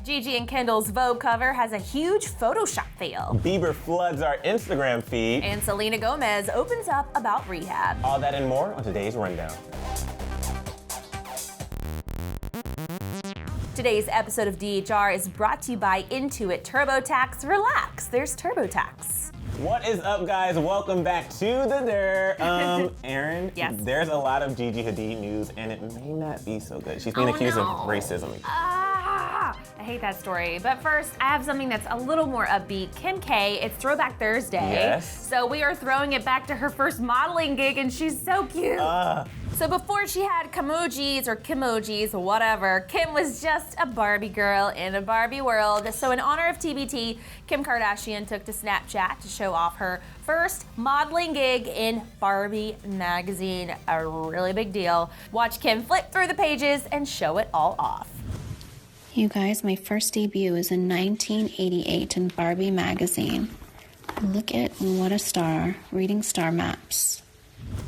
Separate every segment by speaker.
Speaker 1: Gigi and Kendall's Vogue cover has a huge Photoshop fail.
Speaker 2: Bieber floods our Instagram feed.
Speaker 1: And Selena Gomez opens up about Rehab.
Speaker 2: All that and more on today's Rundown.
Speaker 1: Today's episode of DHR is brought to you by Intuit TurboTax. Relax, there's TurboTax.
Speaker 2: What is up, guys? Welcome back to the Dirt. Erin,
Speaker 1: Yes.
Speaker 2: There's a lot of Gigi Hadid news, and it may not be so good. She's being accused of racism.
Speaker 1: I hate that story. But first, I have something that's a little more upbeat. Kim K, it's Throwback Thursday.
Speaker 2: Yes.
Speaker 1: So we are throwing it back to her first modeling gig, and she's so cute. So before she had Kimojis or Kimojis, whatever, Kim was just a Barbie girl in a Barbie world. So in honor of TBT, Kim Kardashian took to Snapchat to show off her first modeling gig in Barbie magazine. A really big deal. Watch Kim flip through the pages and show it all off.
Speaker 3: You guys, my first debut is in 1988 in Barbie magazine. Look at What a Star, reading star maps.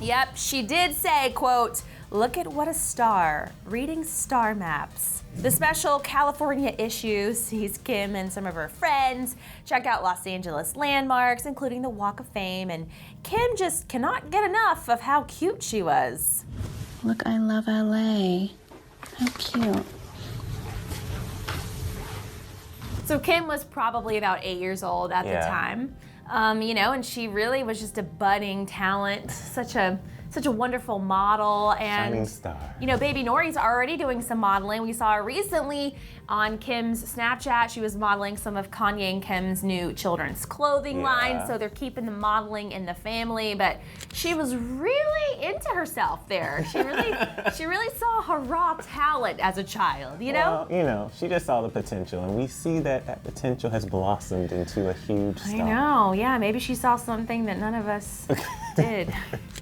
Speaker 1: Yep, she did say, quote, "Look at what a star, reading star maps." The special California issue sees Kim and some of her friends check out Los Angeles landmarks, including the Walk of Fame, and Kim just cannot get enough of how cute she was.
Speaker 3: Look, I love LA. How cute.
Speaker 1: So Kim was probably about 8 years old at the time. And she really was just a budding talent, such a wonderful model. And
Speaker 2: Shining star.
Speaker 1: Baby Nori's already doing some modeling. We saw her recently on Kim's Snapchat. She was modeling some of Kanye and Kim's new children's clothing line. So they're keeping the modeling in the family. But she was really into herself there. She really saw her raw talent as a child,
Speaker 2: Well, she just saw the potential, and we see that potential has blossomed into a huge star.
Speaker 1: I know, yeah, maybe she saw something that none of us did.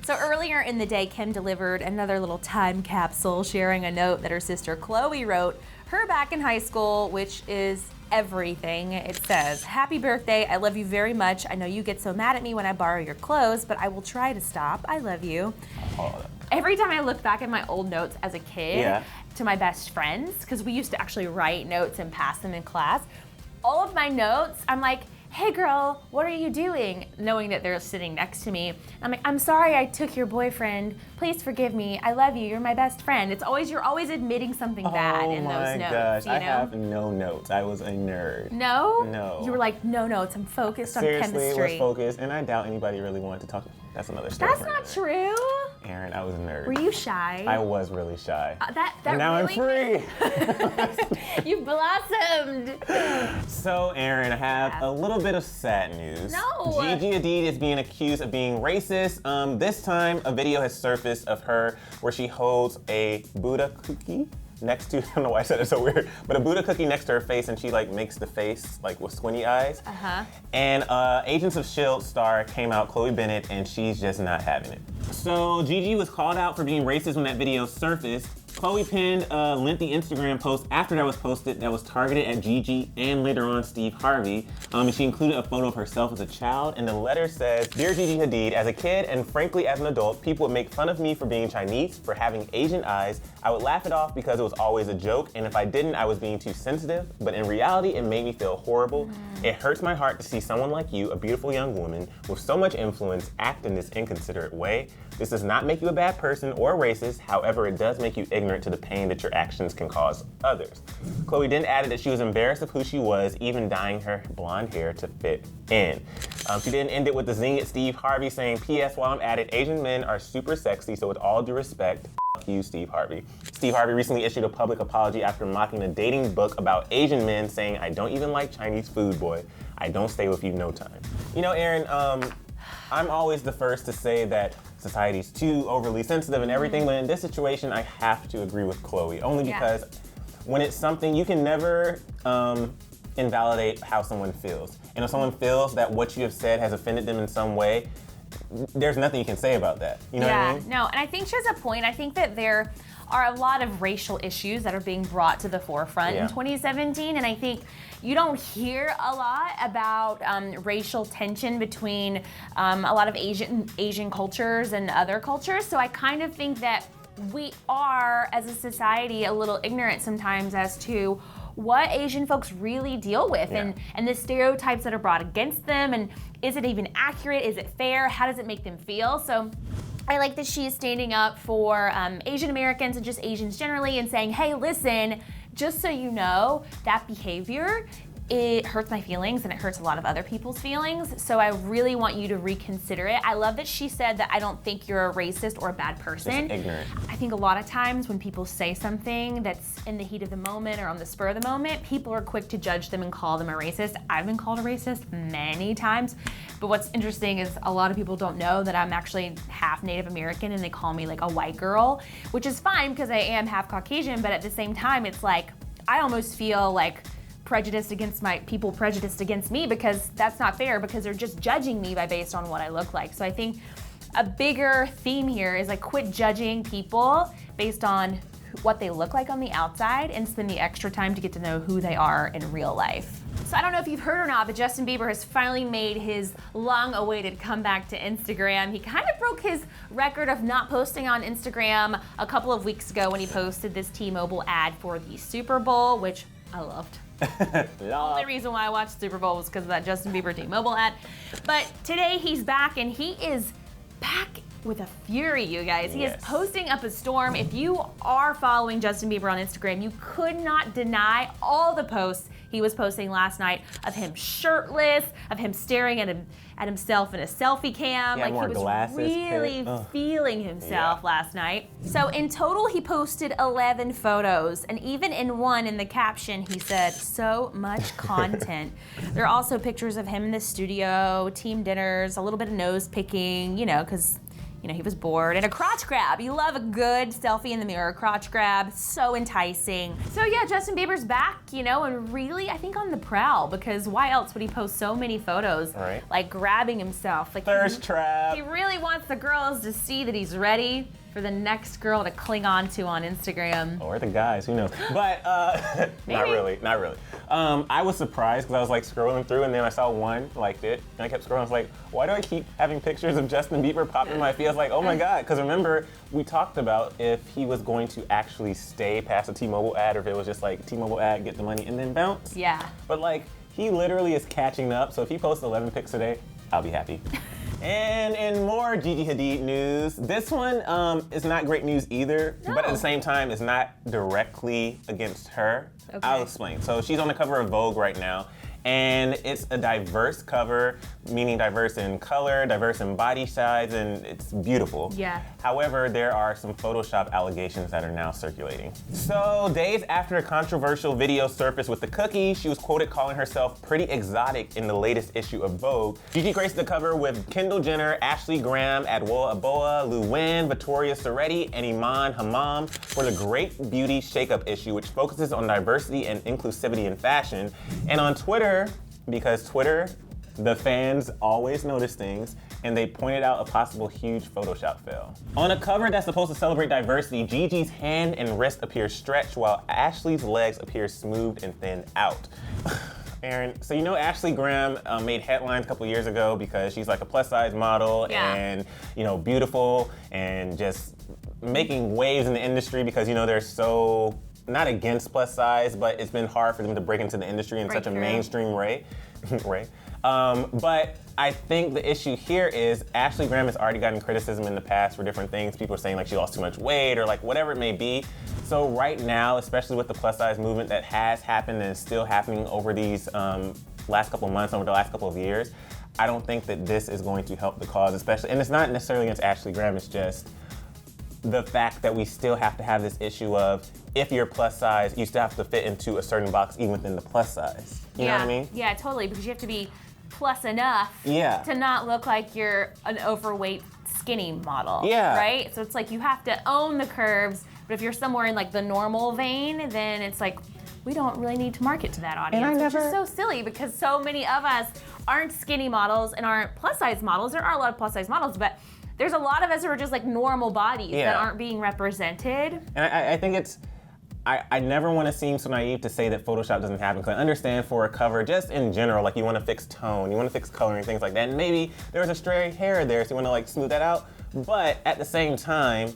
Speaker 1: So earlier in the day, Kim delivered another little time capsule, sharing a note that her sister Chloe wrote her back in high school, which is everything. It says, "Happy birthday, I love you very much. I know you get so mad at me when I borrow your clothes, but I will try to stop. I love you." Every time I look back at my old notes as a kid to my best friends, because we used to actually write notes and pass them in class, all of my notes, I'm like, "Hey girl, what are you doing?" Knowing that they're sitting next to me. I'm like, "I'm sorry I took your boyfriend. Please forgive me. I love you. You're my best friend." You're always admitting something bad in those notes.
Speaker 2: Oh my gosh, I have no notes. I was a nerd.
Speaker 1: No?
Speaker 2: No.
Speaker 1: You were like, "No notes, I'm focused on
Speaker 2: Seriously,
Speaker 1: chemistry."
Speaker 2: was focused, and I doubt anybody really wanted to talk. That's another story.
Speaker 1: That's not true.
Speaker 2: Erin, I was a nerd.
Speaker 1: Were you shy?
Speaker 2: I was really shy.
Speaker 1: And
Speaker 2: now
Speaker 1: really?
Speaker 2: I'm free.
Speaker 1: You blossomed.
Speaker 2: So, Erin, I have a little bit of sad news.
Speaker 1: No.
Speaker 2: Gigi Hadid is being accused of being racist. This time, a video has surfaced of her where she holds a Buddha cookie next to, I don't know why I said it so weird, but a Buddha cookie next to her face, and she makes the face with squinty eyes. And Agents of S.H.I.E.L.D. star came out, Chloe Bennett, and she's just not having it. So Gigi was called out for being racist when that video surfaced. Chloe penned a lengthy Instagram post after that was posted that was targeted at Gigi and later on Steve Harvey. And she included a photo of herself as a child, and the letter says, "Dear Gigi Hadid, as a kid and frankly as an adult, people would make fun of me for being Chinese, for having Asian eyes. I would laugh it off because it was always a joke, and if I didn't, I was being too sensitive. But in reality, it made me feel horrible. It hurts my heart to see someone like you, a beautiful young woman with so much influence, act in this inconsiderate way. This does not make you a bad person or racist. However, it does make you ignorant to the pain that your actions can cause others." Chloe then added that she was embarrassed of who she was, even dyeing her blonde hair to fit in. She then ended with the zing at Steve Harvey saying, "P.S. while I'm at it, Asian men are super sexy, so with all due respect, f*** you, Steve Harvey." Steve Harvey recently issued a public apology after mocking a dating book about Asian men, saying, "I don't even like Chinese food, boy. I don't stay with you no time." Erin, I'm always the first to say that society's too overly sensitive and everything, but in this situation, I have to agree with Chloe, only because when it's something, you can never invalidate how someone feels. And if someone feels that what you have said has offended them in some way, there's nothing you can say about that. You know what I mean?
Speaker 1: No, and I think she has a point. I think that there are a lot of racial issues that are being brought to the forefront in 2017, and I think you don't hear a lot about racial tension between a lot of Asian cultures and other cultures. So I kind of think that we are, as a society, a little ignorant sometimes as to what Asian folks really deal with and the stereotypes that are brought against them, and is it even accurate? Is it fair? How does it make them feel? So I like that she is standing up for Asian Americans and just Asians generally and saying, hey, listen, just so you know, that behavior, it hurts my feelings and it hurts a lot of other people's feelings. So I really want you to reconsider it. I love that she said that I don't think you're a racist or a bad person.
Speaker 2: Just ignorant.
Speaker 1: I think a lot of times when people say something that's in the heat of the moment or on the spur of the moment, people are quick to judge them and call them a racist. I've been called a racist many times. But what's interesting is a lot of people don't know that I'm actually half Native American and they call me like a white girl, which is fine because I am half Caucasian, but at the same time, it's like, I almost feel like prejudiced against me because that's not fair because they're just judging me based on what I look like. So I think a bigger theme here is like quit judging people based on what they look like on the outside and spend the extra time to get to know who they are in real life. So I don't know if you've heard or not, but Justin Bieber has finally made his long-awaited comeback to Instagram. He kind of broke his record of not posting on Instagram a couple of weeks ago when he posted this T-Mobile ad for the Super Bowl, which I loved. The only reason why I watched Super Bowl was because of that Justin Bieber T-Mobile ad. But today he's back, and he is back with a fury, you guys. He is posting up a storm. If you are following Justin Bieber on Instagram, you could not deny all the posts he was posting last night of him shirtless, of him staring at himself in a selfie cam.
Speaker 2: Yeah,
Speaker 1: like he was really feeling himself last night. So in total, he posted 11 photos, and even in one, in the caption, he said, "So much content." There are also pictures of him in the studio, team dinners, a little bit of nose picking, you know, because he was bored, and a crotch grab. You love a good selfie in the mirror crotch grab. So enticing. So yeah, Justin Bieber's back, and really, I think on the prowl, because why else would he post so many photos, like grabbing himself? Like
Speaker 2: thirst trap.
Speaker 1: He really wants the girls to see that he's ready for the next girl to cling on to on Instagram.
Speaker 2: Or the guys, who knows? But not really. I was surprised because I was like scrolling through and then I saw one, liked it, and I kept scrolling. I was like, why do I keep having pictures of Justin Bieber pop in my feed? I was like, oh my God. Because remember, we talked about if he was going to actually stay past the T-Mobile ad or if it was just like T-Mobile ad, get the money, and then bounce.
Speaker 1: Yeah.
Speaker 2: But like, he literally is catching up. So if he posts 11 pics today, I'll be happy. And in more Gigi Hadid news, this one is not great news either, but at the same time, it's not directly against her. Okay. I'll explain. So she's on the cover of Vogue right now, and it's a diverse cover, meaning diverse in color, diverse in body size, and it's beautiful.
Speaker 1: Yeah.
Speaker 2: However, there are some Photoshop allegations that are now circulating. So days after a controversial video surfaced with the cookie, she was quoted calling herself pretty exotic in the latest issue of Vogue. Gigi graced the cover with Kendall Jenner, Ashley Graham, Adwoa Aboa, Lu Wen, Victoria Soretti, and Iman Hammam for the Great Beauty Shakeup issue, which focuses on diversity and inclusivity in fashion. And on Twitter, because Twitter, the fans always notice things, and they pointed out a possible huge Photoshop fail. On a cover that's supposed to celebrate diversity, Gigi's hand and wrist appear stretched while Ashley's legs appear smoothed and thinned out. Aaron, so Ashley Graham made headlines a couple years ago because she's like a plus size model and beautiful and just making waves in the industry because they're so not against plus size, but it's been hard for them to break into the industry in such a mainstream way. But I think the issue here is Ashley Graham has already gotten criticism in the past for different things. People are saying like she lost too much weight or like whatever it may be. So right now, especially with the plus size movement that has happened and is still happening over these last couple of months, over the last couple of years, I don't think that this is going to help the cause, especially, and it's not necessarily against Ashley Graham, it's just the fact that we still have to have this issue of if you're plus size, you still have to fit into a certain box even within the plus size. You know what I mean?
Speaker 1: Yeah, totally, because you have to be plus enough to not look like you're an overweight, skinny model. Yeah. Right? So it's like you have to own the curves, but if you're somewhere in like the normal vein, then it's like, we don't really need to market to that audience, which is so silly because so many of us aren't skinny models and aren't plus size models. There are a lot of plus size models, but there's a lot of us who are just like normal bodies that aren't being represented.
Speaker 2: And I think it's, I never want to seem so naive to say that Photoshop doesn't happen, because I understand for a cover, just in general, like you want to fix tone, you want to fix coloring, things like that, and maybe there's a stray hair there, so you want to like smooth that out. But at the same time,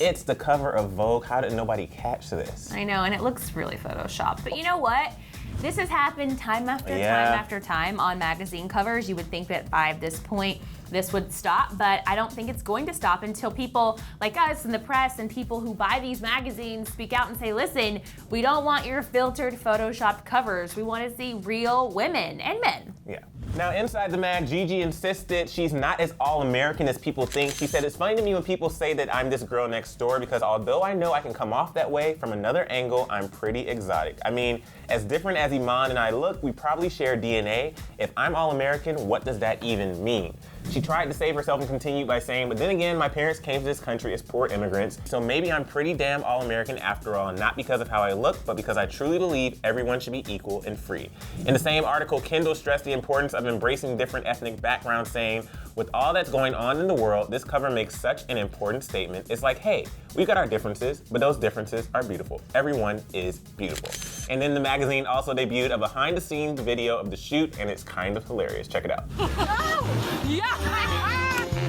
Speaker 2: It's the cover of Vogue. How did nobody catch this?
Speaker 1: I know, and it looks really photoshopped. But you know what? This has happened time after time after time on magazine covers. You would think that by this point, this would stop, but I don't think it's going to stop until people like us in the press and people who buy these magazines speak out and say, listen, we don't want your filtered, photoshopped covers. We want to see real women and men.
Speaker 2: Yeah. Now, inside the mag, Gigi insisted she's not as all-American as people think. She said, it's funny to me when people say that I'm this girl next door because although I know I can come off that way, from another angle, I'm pretty exotic. I mean, as different as Iman and I look, we probably share DNA. If I'm all-American, what does that even mean? She tried to save herself and continued by saying, but then again, my parents came to this country as poor immigrants, so maybe I'm pretty damn all-American after all, not because of how I look, but because I truly believe everyone should be equal and free. In the same article, Kendall stressed the importance of embracing different ethnic backgrounds, saying, with all that's going on in the world, this cover makes such an important statement. It's like, hey, we've got our differences, but those differences are beautiful. Everyone is beautiful. And then the magazine also debuted a behind-the-scenes video of the shoot, and it's kind of hilarious. Check it out.
Speaker 4: Oh, yeah!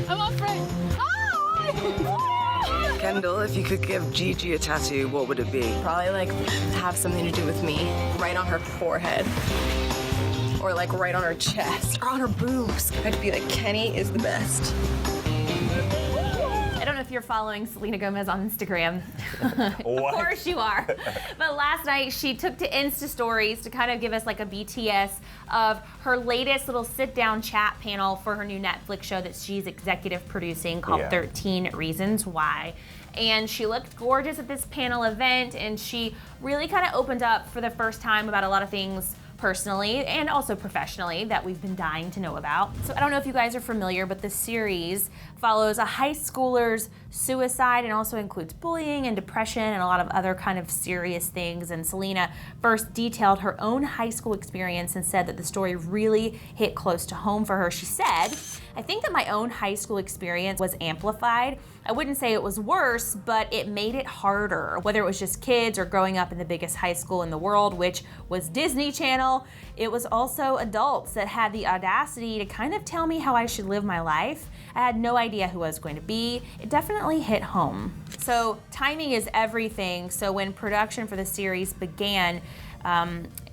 Speaker 4: I'm afraid. Oh!
Speaker 5: Kendall, if you could give Gigi a tattoo, what would it be?
Speaker 4: Probably like have something to do with me, right on her forehead. Or like right on her chest, or on her boobs. I'd be like, Kenny is the best.
Speaker 1: I don't know if you're following Selena Gomez on Instagram.
Speaker 2: What?
Speaker 1: Of course you are. But last night she took to Insta stories to kind of give us like a BTS of her latest little sit-down chat panel for her new Netflix show that she's executive producing called 13 Reasons Why. And she looked gorgeous at this panel event, and she really kind of opened up for the first time about a lot of things personally and also professionally that we've been dying to know about. So I don't know if you guys are familiar, but the series follows a high schooler's suicide and also includes bullying and depression and a lot of other kind of serious things. And Selena first detailed her own high school experience and said that the story really hit close to home for her. She said, I think that my own high school experience was amplified. I wouldn't say it was worse, but it made it harder, whether it was just kids or growing up in the biggest high school in the world, which was Disney Channel. It was also adults that had the audacity to kind of tell me how I should live my life. I had no idea who I was going to be. It definitely hit home. So timing is everything. So when production for the series began,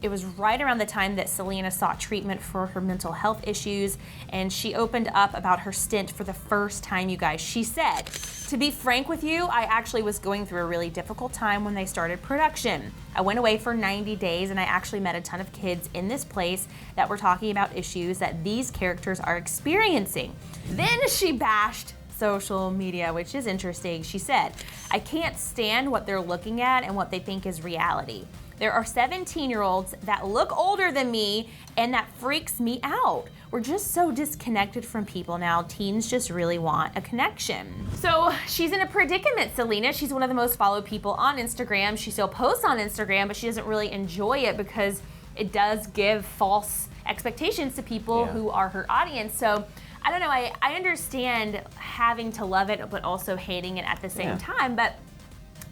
Speaker 1: it was right around the time that Selena sought treatment for her mental health issues, and she opened up about her stint for the first time, you guys. She said, to be frank with you, I actually was going through a really difficult time when they started production. I went away for 90 days and I actually met a ton of kids in this place that were talking about issues that these characters are experiencing. Then she bashed social media, which is interesting. She said, I can't stand what they're looking at and what they think is reality. There are 17-year-olds that look older than me, and that freaks me out. We're just so disconnected from people now. Teens just really want a connection. So she's in a predicament, Selena. She's one of the most followed people on Instagram. She still posts on Instagram, but she doesn't really enjoy it because it does give false expectations to people who are her audience. So I don't know, I understand having to love it, but also hating it at the same time, but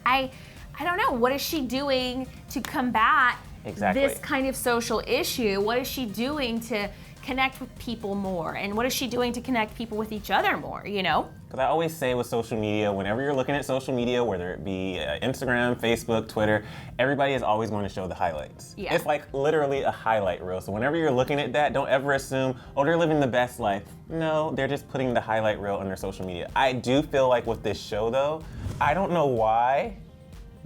Speaker 1: I don't know, what is she doing to combat this kind of social issue? What is she doing to connect with people more? And what is she doing to connect people with each other more, you know?
Speaker 2: Because I always say with social media, whenever you're looking at social media, whether it be Instagram, Facebook, Twitter, everybody is always going to show the highlights.
Speaker 1: Yeah.
Speaker 2: It's like literally a highlight reel. So whenever you're looking at that, don't ever assume, oh, they're living the best life. No, they're just putting the highlight reel on their social media. I do feel like with this show though, I don't know why,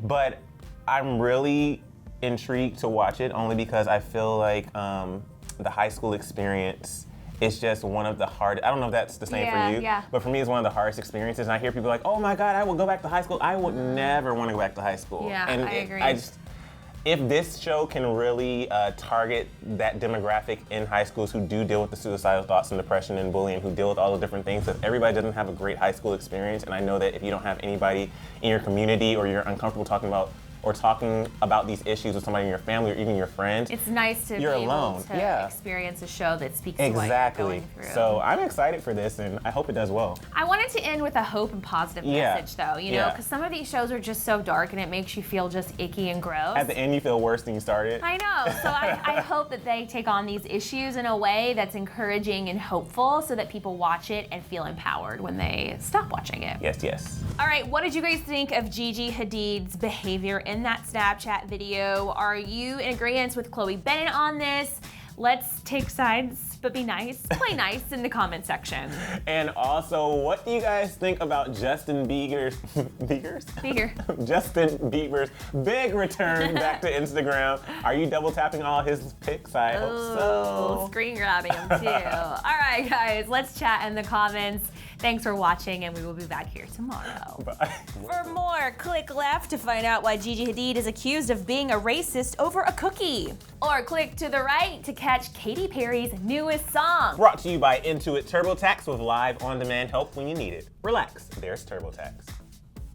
Speaker 2: but I'm really intrigued to watch it only because I feel like the high school experience is just one of the hardest. I don't know if that's the same for you, but for me it's one of the hardest experiences. And I hear people like, oh my God, I will go back to high school. I would never want to go back to high school.
Speaker 1: Yeah,
Speaker 2: and
Speaker 1: I agree.
Speaker 2: If this show can really target that demographic in high schools who do deal with the suicidal thoughts and depression and bullying, who deal with all the different things, because everybody doesn't have a great high school experience. And I know that if you don't have anybody in your community or you're uncomfortable talking about or talking about these issues with somebody in your family or even your friends,
Speaker 1: It's nice to
Speaker 2: You're
Speaker 1: be
Speaker 2: alone.
Speaker 1: able to
Speaker 2: Yeah.
Speaker 1: experience a show that speaks to what you're
Speaker 2: exactly.
Speaker 1: going through.
Speaker 2: So I'm excited for this, and I hope it does well.
Speaker 1: I wanted to end with a hope and positive
Speaker 2: Yeah.
Speaker 1: message, though, you know,
Speaker 2: Yeah.
Speaker 1: because some of these shows are just so dark and it makes you feel just icky and gross.
Speaker 2: At the end, you feel worse than you started.
Speaker 1: I know. So I hope that they take on these issues in a way that's encouraging and hopeful so that people watch it and feel empowered when they stop watching it.
Speaker 2: Yes, yes.
Speaker 1: All right, what did you guys think of Gigi Hadid's behavior in that Snapchat video? Are you in agreement with Chloe Bennett on this? Let's take sides, but be nice. Play nice in the comment section.
Speaker 2: And also, what do you guys think about Justin Bieber's Justin Bieber's big return back to Instagram? Are you double tapping all his pics? I hope so.
Speaker 1: Screen grabbing him too. All right, guys, let's chat in the comments. Thanks for watching, and we will be back here tomorrow.
Speaker 2: Bye.
Speaker 1: For more, click left to find out why Gigi Hadid is accused of being a racist over a cookie. Or click to the right to catch Katy Perry's newest song.
Speaker 2: Brought to you by Intuit TurboTax with live on-demand help when you need it. Relax, there's TurboTax.